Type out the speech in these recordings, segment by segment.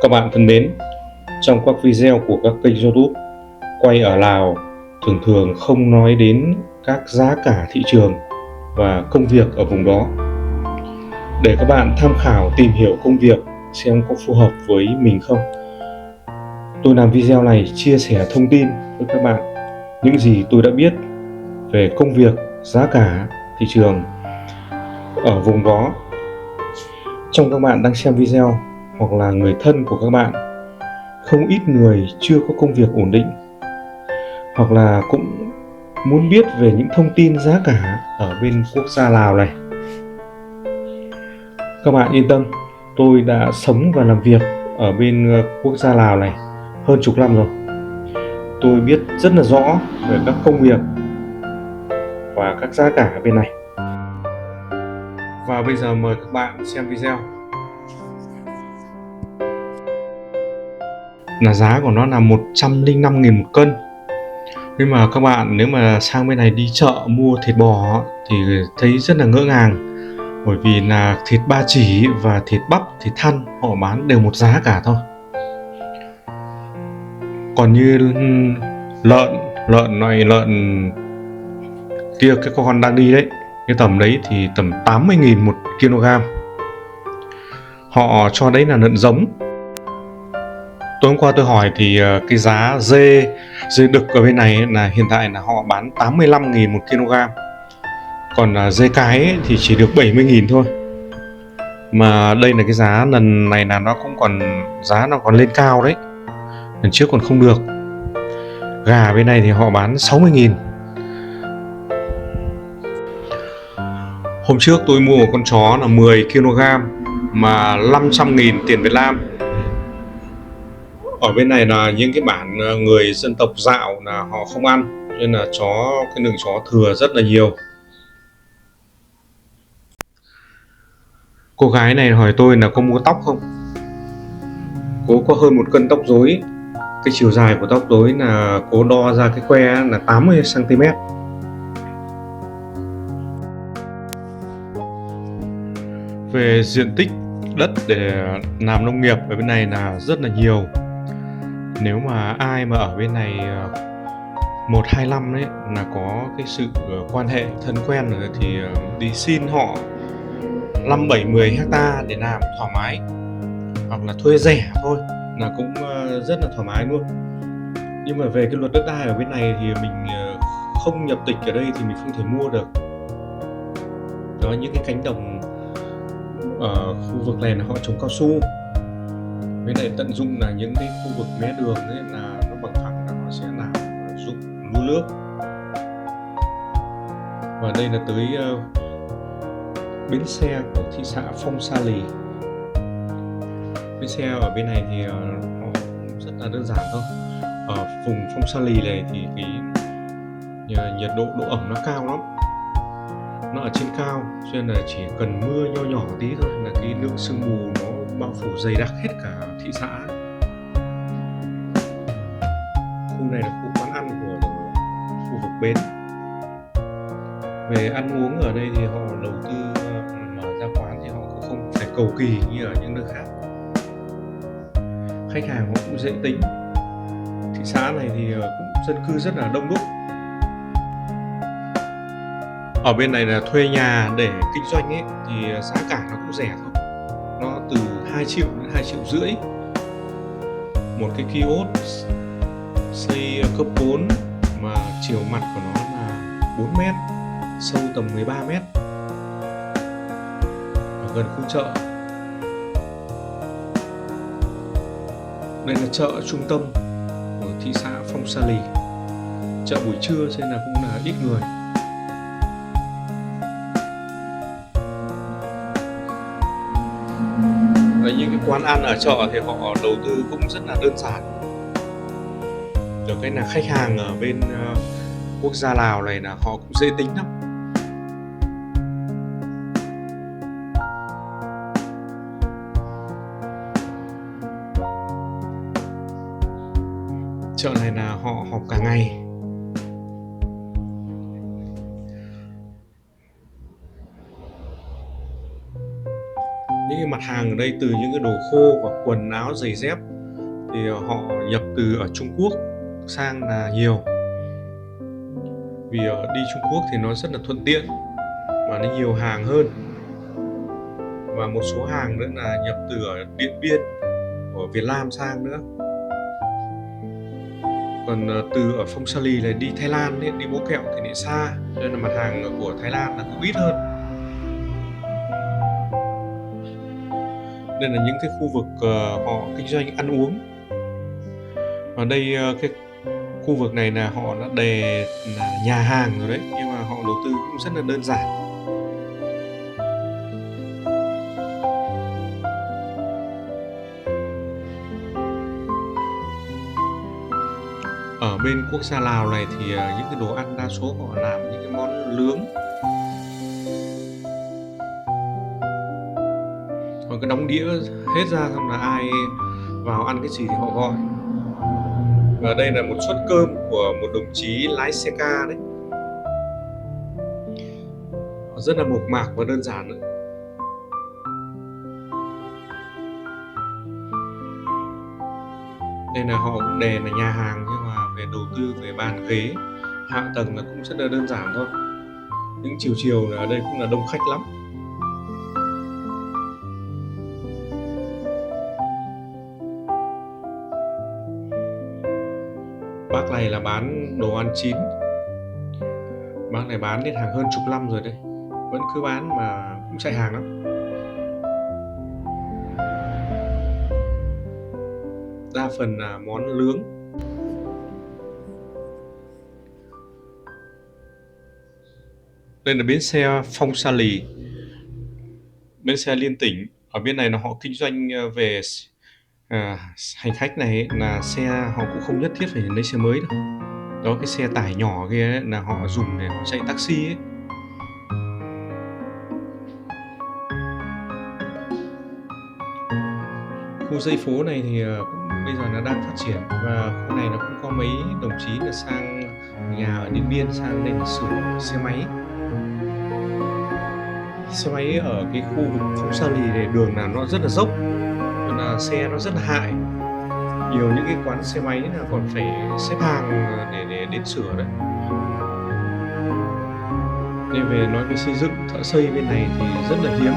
Các bạn thân mến, trong các video của các kênh YouTube quay ở Lào thường thường không nói đến các giá cả thị trường và công việc ở vùng đó. Để các bạn tham khảo tìm hiểu công việc xem có phù hợp với mình không, tôi làm video này chia sẻ thông tin với các bạn những gì tôi đã biết về công việc, giá cả, thị trường ở vùng đó. Trong các bạn đang xem video hoặc là người thân của các bạn, không ít người chưa có công việc ổn định hoặc là cũng muốn biết về những thông tin giá cả ở bên quốc gia Lào này. Các bạn yên tâm, tôi đã sống và làm việc ở bên quốc gia Lào này hơn chục năm rồi. Tôi biết rất là rõ về các công việc và các giá cả ở bên này. Và bây giờ mời các bạn xem video. Là giá của nó là 105.000 một cân. Nhưng mà các bạn nếu mà sang bên này đi chợ mua thịt bò thì thấy rất là ngỡ ngàng, bởi vì là thịt ba chỉ và thịt bắp, thịt thăn họ bán đều một giá cả thôi. Còn như lợn kia, cái con đang đi đấy, cái tầm đấy thì tầm 80.000 một kg. Họ cho đấy là lợn giống. Tối hôm qua tôi hỏi thì cái giá dê đực ở bên này là hiện tại là họ bán 85.000 một kg. Còn dê cái ấy thì chỉ được 70.000 thôi. Mà đây là cái giá lần này là nó cũng còn giá nó còn lên cao đấy. Lần trước còn không được. Gà bên này thì họ bán 60.000. Hôm trước tôi mua một con chó là 10 kg mà 500.000 tiền Việt Nam. Ở bên này là những cái bản người dân tộc Dạo là họ không ăn, nên là cái lượng chó thừa rất là nhiều. Cô gái này hỏi tôi là có mua tóc không. Cô có hơn 1 cân tóc rối. Cái chiều dài của tóc rối là cô đo ra cái que là 80 cm. Về diện tích đất để làm nông nghiệp ở bên này là rất là nhiều. Nếu mà ai mà ở bên này 1-2 năm đấy là có cái sự quan hệ thân quen rồi thì đi xin họ 5-7-10 hecta để làm thoải mái, hoặc là thuê rẻ thôi là cũng rất là thoải mái luôn. Nhưng mà về cái luật đất đai ở bên này thì mình không nhập tịch ở đây thì mình không thể mua được. Đó, những cái cánh đồng ở khu vực này là họ trồng cao su. Bên này tận dụng là những cái khu vực mé đường ấy là nó bằng phẳng, là họ sẽ làm dụng lúa nước. Và đây là tới bến xe của thị xã Phong Sa Lì. Bến xe ở bên này thì họ rất là đơn giản thôi. Ở vùng Phong Sa Lì này thì cái nhiệt độ, độ ẩm nó cao lắm, nó ở trên cao, cho nên là chỉ cần mưa nho nhỏ tí thôi là cái lượng sương mù nó bao phủ dày đặc hết cả thị xã. Khu này là khu quán ăn của khu vực bến. Về ăn uống ở đây thì họ đầu tư mở ra quán thì họ cũng không phải cầu kỳ như ở những nơi khác. Khách hàng họ cũng dễ tính. Thị xã này thì cũng dân cư rất là đông đúc. Ở bên này là thuê nhà để kinh doanh ấy thì giá cả nó cũng rẻ thôi. Nó từ 2 triệu đến 2,5 triệu. Một cái kiosk xây cấp 4 mà chiều mặt của nó là 4 mét, sâu tầm 13 mét, ở gần khu chợ. Đây là chợ trung tâm của thị xã Phong Sa Lì. Chợ buổi trưa cho nên là cũng là ít người. Và những cái quán ăn ở chợ thì họ đầu tư cũng rất là đơn giản. Được cái là khách hàng ở bên quốc gia Lào này là họ cũng dễ tính lắm. Chợ này là họ họp cả ngày. Những cái mặt mặt hàng ở đây từ những cái đồ khô và quần áo giày dép thì họ nhập từ ở Trung Quốc sang là nhiều. Vì đi Trung Quốc thì nó rất là thuận tiện và nó nhiều hàng hơn. Và một số hàng nữa là nhập từ ở Điện Biên của Việt Nam sang nữa. Còn từ ở Phong Sa Lì này đi Thái Lan ấy, đi Bố Kẹo thì lại xa, cho nên là mặt hàng của Thái Lan là cũng ít hơn. Đây là những cái khu vực họ kinh doanh ăn uống. Ở đây cái khu vực này là họ đã đề là nhà hàng rồi đấy, nhưng mà họ đầu tư cũng rất là đơn giản. Ở bên quốc gia Lào này thì những cái đồ ăn đa số họ làm những cái món nướng. Họ cứ đóng đĩa hết ra, xong là ai vào ăn cái gì thì họ gọi. Và đây là một suất cơm của một đồng chí lái xe ca đấy. Rất là mộc mạc và đơn giản nữa. Đây là họ cũng đề là nhà hàng, nhưng mà về đầu tư về bàn ghế, hạ tầng là cũng rất là đơn giản thôi. Những chiều chiều ở đây cũng là đông khách lắm. Bác này là bán đồ ăn chín. Bác này bán đến hàng hơn chục năm rồi đây, vẫn cứ bán mà cũng chạy hàng lắm. Đa phần là món nướng. Đây là bến xe Phong Sa Lì, bến xe liên tỉnh. Ở bên này là họ kinh doanh về hành khách này ấy, là xe họ cũng không nhất thiết phải lấy xe mới đâu. Đó, cái xe tải nhỏ kia ấy, là họ dùng để họ chạy taxi ấy. Khu Dây Phố này thì cũng bây giờ nó đang phát triển, và khu này nó cũng có mấy đồng chí là sang nhà ở Điện Biên sang đây để sửa xe máy. Xe máy ở cái khu vực Phong Sa Lì này đường là nó rất là dốc, nên là xe nó rất là hại. Nhiều những cái quán xe máy là còn phải xếp hàng để đến sửa đấy. Nên về nói về xây dựng, thợ xây bên này thì rất là hiếm.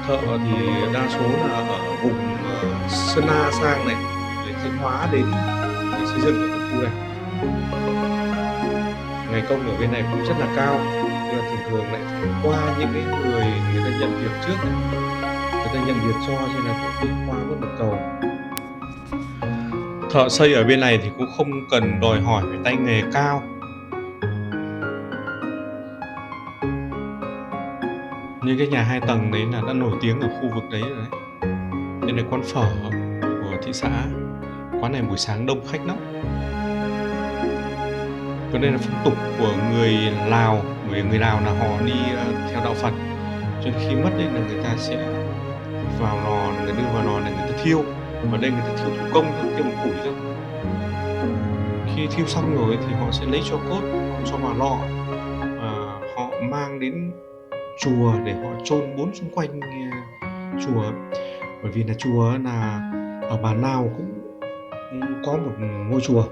Thợ thì đa số là ở vùng Sơn La sang này, để Thanh Hóa đến để xây dựng ở cái khu này. Ngày công ở bên này cũng rất là cao, nhưng mà thường thường lại phải qua những cái người ta nhận việc trước này. Người ta nhận việc cho nên là cũng phải qua mất một cầu. Thợ xây ở bên này thì cũng không cần đòi hỏi về tay nghề cao. Như cái nhà 2 tầng đấy là đã nổi tiếng ở khu vực đấy rồi đấy. Đây là quán phở của thị xã. Quán này buổi sáng đông khách lắm. Còn đây là phong tục của người Lào. Bởi người Lào là họ đi theo đạo Phật, cho nên khi mất đấy là người ta sẽ vào lò, người đưa vào lò này người ta thiêu. Ở đây người ta thiêu thủ công thôi, thiêu bằng củi thôi. Khi thiêu xong rồi thì họ sẽ lấy tro cốt, họ cho vào lọ, họ mang đến chùa để họ chôn 4 xung quanh chùa. Bởi vì là chùa là ở bản nào cũng có một ngôi chùa,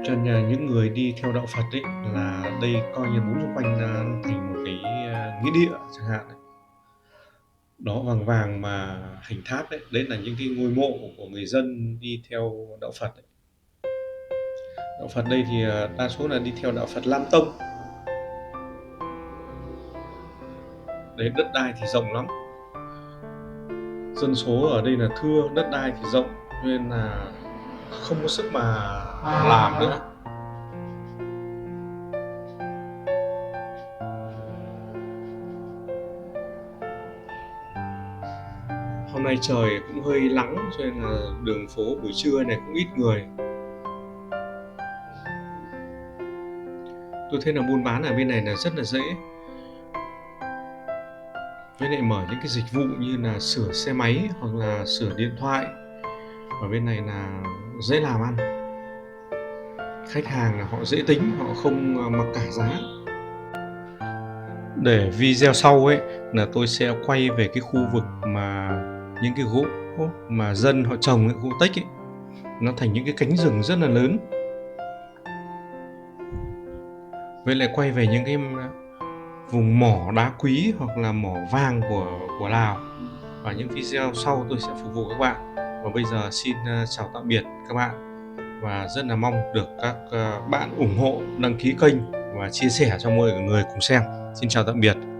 cho nên là những người đi theo đạo Phật ấy là đây coi như 4 xung quanh là thành một cái nghĩa địa chẳng hạn đấy. Đó, vàng vàng mà hành tháp đấy, đấy là những cái ngôi mộ của người dân đi theo đạo Phật đấy. Đạo Phật đây thì đa số là đi theo đạo Phật Lam Tông. Đấy, đất đai thì rộng lắm, dân số ở đây là thưa, đất đai thì rộng, nên là không có sức mà làm nữa. Hôm nay trời cũng hơi nắng, cho nên là đường phố buổi trưa này cũng ít người. Tôi thấy là buôn bán ở bên này là rất là dễ. Với lại mở những cái dịch vụ như là sửa xe máy hoặc là sửa điện thoại, ở bên này là dễ làm ăn. Khách hàng là họ dễ tính, họ không mặc cả giá. Để video sau ấy là tôi sẽ quay về cái khu vực mà những cái gỗ mà dân họ trồng ấy, gỗ tếch ấy, nó thành những cái cánh rừng rất là lớn. Với lại quay về những cái vùng mỏ đá quý hoặc là mỏ vàng của Lào. Và những video sau tôi sẽ phục vụ các bạn. Và bây giờ xin chào tạm biệt các bạn. Và rất là mong được các bạn ủng hộ, đăng ký kênh và chia sẻ cho mọi người cùng xem. Xin chào tạm biệt.